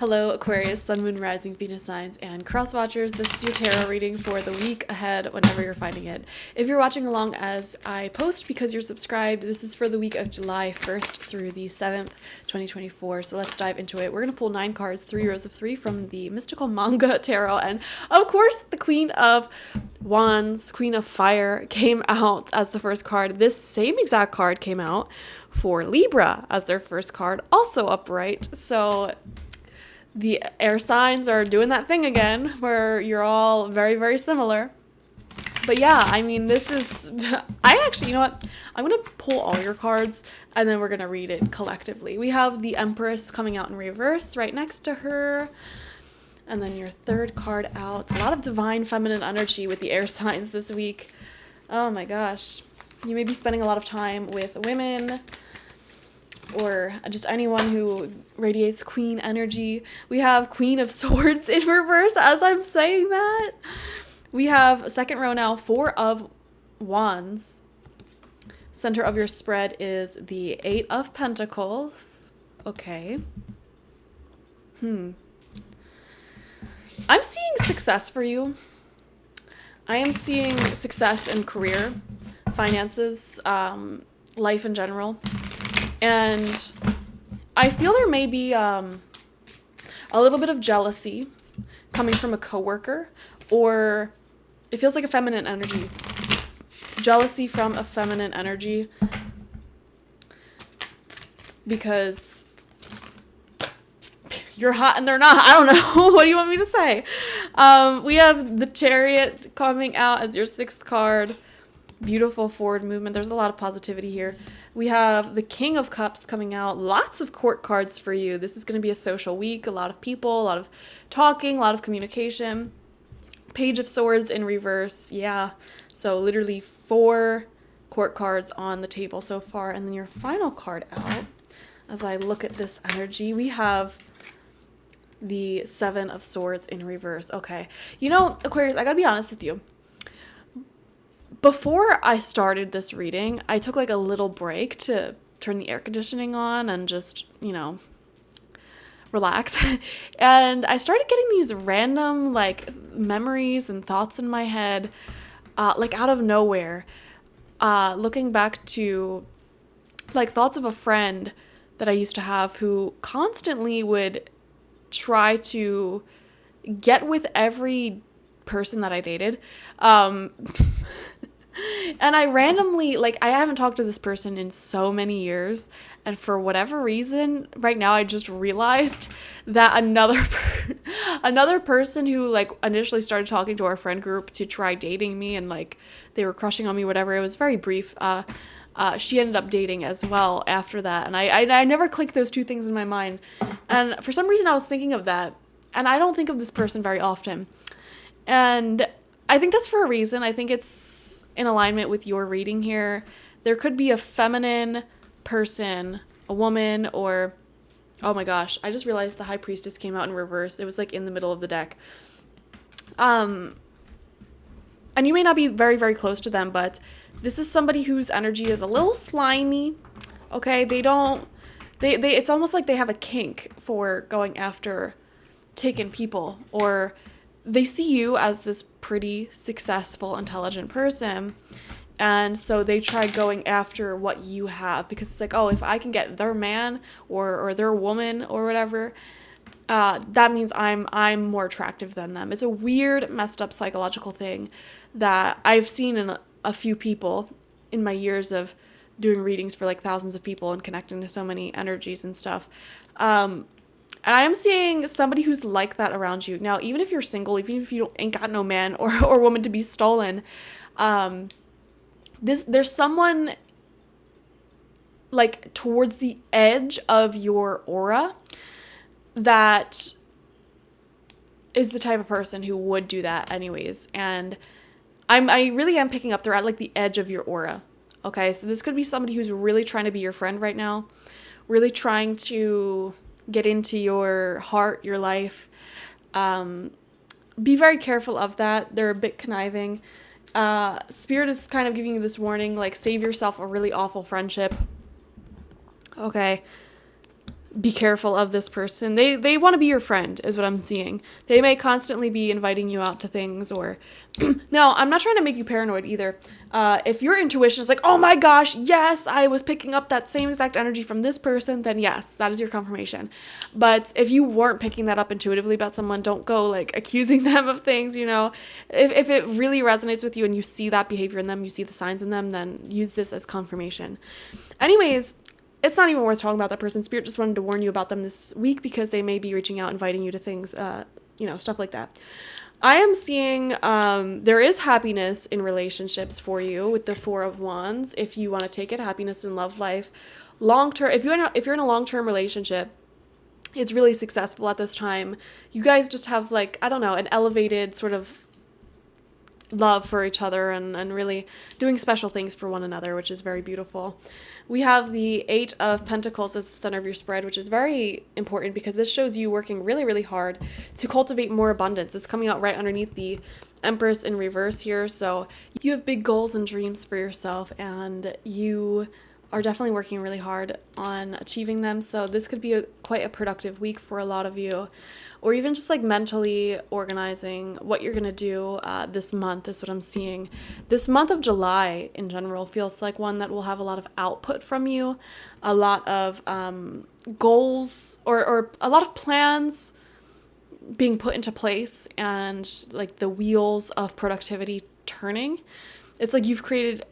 Hello, Aquarius, Sun, Moon, Rising, Venus signs, and cross watchers. This is your tarot reading for the week ahead, whenever you're finding it. If you're watching along as I post because you're subscribed, this is for the week of July 1st through the 7th, 2024. So let's dive into it. We're going to pull 9 cards, 3 rows of 3 from the Mystical Manga Tarot. And of course, the Queen of Wands, Queen of Fire, came out as the first card. This same exact card came out for Libra as their first card, also upright. So the air signs are doing that thing again where you're all very, very similar. But yeah, I mean, this is, I actually, you know what? I'm going to pull all your cards and then we're going to read it collectively. We have the Empress coming out in reverse right next to her. And then your third card out. A lot of divine feminine energy with the air signs this week. Oh my gosh. You may be spending a lot of time with women or just anyone who radiates queen energy. We have Queen of Swords in reverse as I'm saying that. We have second row now, 4 of Wands. Center of your spread is the 8 of Pentacles. Okay. I'm seeing success for you. I am seeing success in career, finances, life in general. And I feel there may be a little bit of jealousy coming from a coworker, or it feels like a feminine energy. Jealousy from a feminine energy because you're hot and they're not. I don't know. What do you want me to say? We have the Chariot coming out as your 6th card. Beautiful forward movement. There's a lot of positivity here. We have the King of Cups coming out. Lots of court cards for you. This is going to be a social week. A lot of people, a lot of talking, a lot of communication. Page of Swords in reverse. Yeah. So literally 4 court cards on the table so far. And then your final card out, as I look at this energy, we have the 7 of Swords in reverse. Okay. You know, Aquarius, I gotta be honest with you. Before I started this reading, I took like a little break to turn the air conditioning on and just, relax. And I started getting these random like memories and thoughts in my head, like out of nowhere. Looking back to like thoughts of a friend that I used to have who constantly would try to get with every person that I dated. And I randomly, I haven't talked to this person in so many years, and for whatever reason, right now I just realized that another person who, initially started talking to our friend group to try dating me, and, they were crushing on me, whatever, it was very brief, she ended up dating as well after that, and I never clicked those two things in my mind, and for some reason I was thinking of that, and I don't think of this person very often, and I think that's for a reason. I think it's in alignment with your reading here. There could be a feminine person, a woman, or, oh my gosh, I just realized the High Priestess came out in reverse. It was in the middle of the deck. And you may not be very, very close to them, but this is somebody whose energy is a little slimy. Okay, it's almost like they have a kink for going after taken people, or they see you as this pretty successful, intelligent person, and so they try going after what you have, because it's if I can get their man or their woman or whatever, that means I'm more attractive than them. It's a weird, messed up psychological thing that I've seen in a few people in my years of doing readings for thousands of people and connecting to so many energies and stuff. And I am seeing somebody who's like that around you. Now, even if you're single, even if you ain't got no man or woman to be stolen, there's someone towards the edge of your aura that is the type of person who would do that anyways. And I really am picking up they're at the edge of your aura. Okay, so this could be somebody who's really trying to be your friend right now, really trying to get into your heart, your life. Be very careful of that. They're a bit conniving. Spirit is kind of giving you this warning, save yourself a really awful friendship. Okay. be careful of this person. They want to be your friend is what I'm seeing. They may constantly be inviting you out to things or no, I'm not trying to make you paranoid either. If your intuition is like, oh my gosh, yes, I was picking up that same exact energy from this person, then yes, that is your confirmation. But if you weren't picking that up intuitively about someone, don't go like accusing them of things, you know. If it really resonates with you and you see that behavior in them, you see the signs in them, then use this as confirmation. Anyways, it's not even worth talking about that person. Spirit just wanted to warn you about them this week because they may be reaching out, inviting you to things, stuff like that. I am seeing there is happiness in relationships for you with the Four of Wands. If you want to take it, happiness in love life, long term. If you're in a long term relationship, it's really successful at this time. You guys just have like, I don't know, an elevated sort of love for each other and really doing special things for one another, which is very beautiful. We have the Eight of Pentacles as the center of your spread, which is very important because this shows you working really, really hard to cultivate more abundance. It's coming out right underneath the Empress in reverse here. So you have big goals and dreams for yourself, and you are definitely working really hard on achieving them. So this could be quite a productive week for a lot of you, or even just like mentally organizing what you're going to do this month is what I'm seeing. This month of July in general feels like one that will have a lot of output from you, a lot of goals or a lot of plans being put into place, and like the wheels of productivity turning. It's like you've created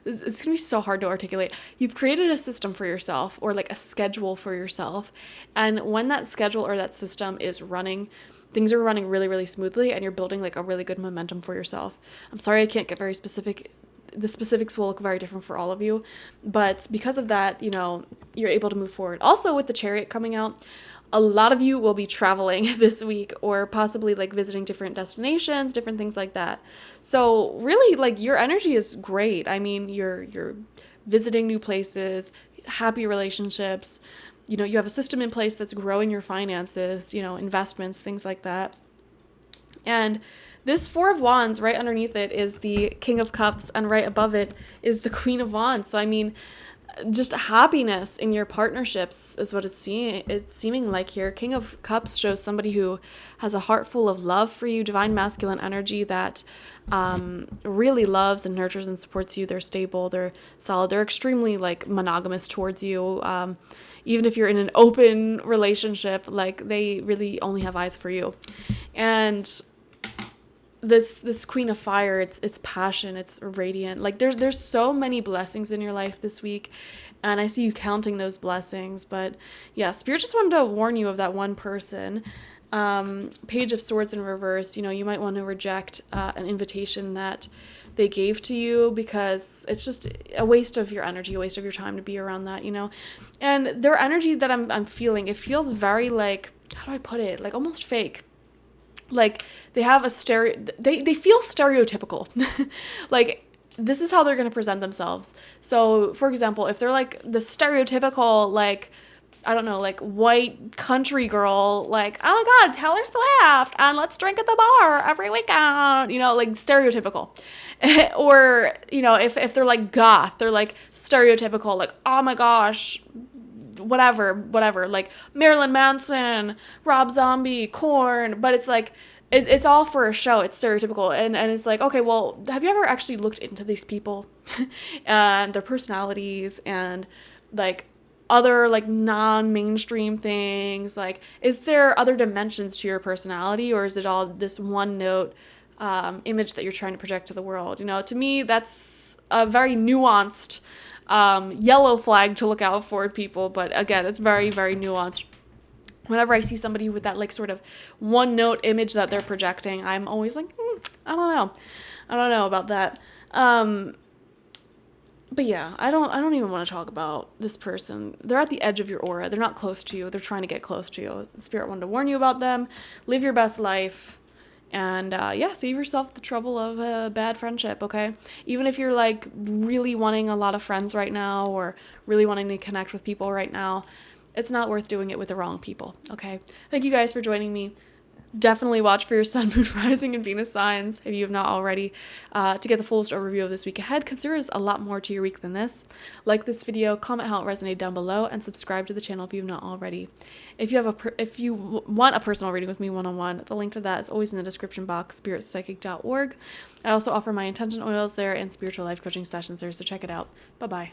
it's going to be so hard to articulate. You've created a system for yourself, or like a schedule for yourself. And when that schedule or that system is running, things are running really, really smoothly, and you're building like a really good momentum for yourself. I'm sorry I can't get very specific. The specifics will look very different for all of you. But because of that, you're able to move forward. Also, with the Chariot coming out, a lot of you will be traveling this week, or possibly like visiting different destinations, different things like that. So really, like, your energy is great. I mean, you're visiting new places, happy relationships. You have a system in place that's growing your finances, investments, things like that. And this Four of Wands, right underneath it is the King of Cups, and right above it is the Queen of Wands. So I mean, just happiness in your partnerships is what it's seeming like here. King of Cups shows somebody who has a heart full of love for you, divine masculine energy that really loves and nurtures and supports you. They're stable, they're solid, they're extremely like monogamous towards you. Even if you're in an open relationship, like, they really only have eyes for you. And this Queen of Fire, it's passion, it's radiant. Like, there's so many blessings in your life this week, and I see you counting those blessings. But yeah, Spirit just wanted to warn you of that one person. Page of Swords in reverse, you might want to reject an invitation that they gave to you, because it's just a waste of your energy, a waste of your time to be around that, And their energy that I'm feeling, it feels very, like, how do I put it? Like, almost fake. Like, they have they feel stereotypical. Like, this is how they're going to present themselves. So, for example, if they're like the stereotypical, like, I don't know, like, white country girl, like, oh my God, Taylor Swift, and let's drink at the bar every weekend, like, stereotypical. Or, if they're like goth, they're like stereotypical, like, oh my gosh, whatever, like Marilyn Manson, Rob Zombie, Korn, but it's like, it's all for a show. It's stereotypical. And it's like, okay, well, have you ever actually looked into these people and their personalities and like other like non-mainstream things? Like, is there other dimensions to your personality, or is it all this one note image that you're trying to project to the world? To me, that's a very nuanced yellow flag to look out for people. But again, it's very, very nuanced. Whenever I see somebody with that like sort of one note image that they're projecting, I'm always like, I don't know about that. But yeah, I don't even want to talk about this person. They're at the edge of your aura. They're not close to you. They're trying to get close to you. Spirit wanted to warn you about them. Live your best life. And save yourself the trouble of a bad friendship, okay? Even if you're like really wanting a lot of friends right now, or really wanting to connect with people right now, it's not worth doing it with the wrong people, okay? Thank you guys for joining me. Definitely watch for your sun, moon, rising, and Venus signs if you have not already to get the fullest overview of this week ahead, because there is a lot more to your week than this. Like this video, comment how it resonated down below, and subscribe to the channel if you have not already. If you want a personal reading with me one-on-one, the link to that is always in the description box, spiritpsychic.org. I also offer my intention oils there and spiritual life coaching sessions there, so check it out. Bye-bye.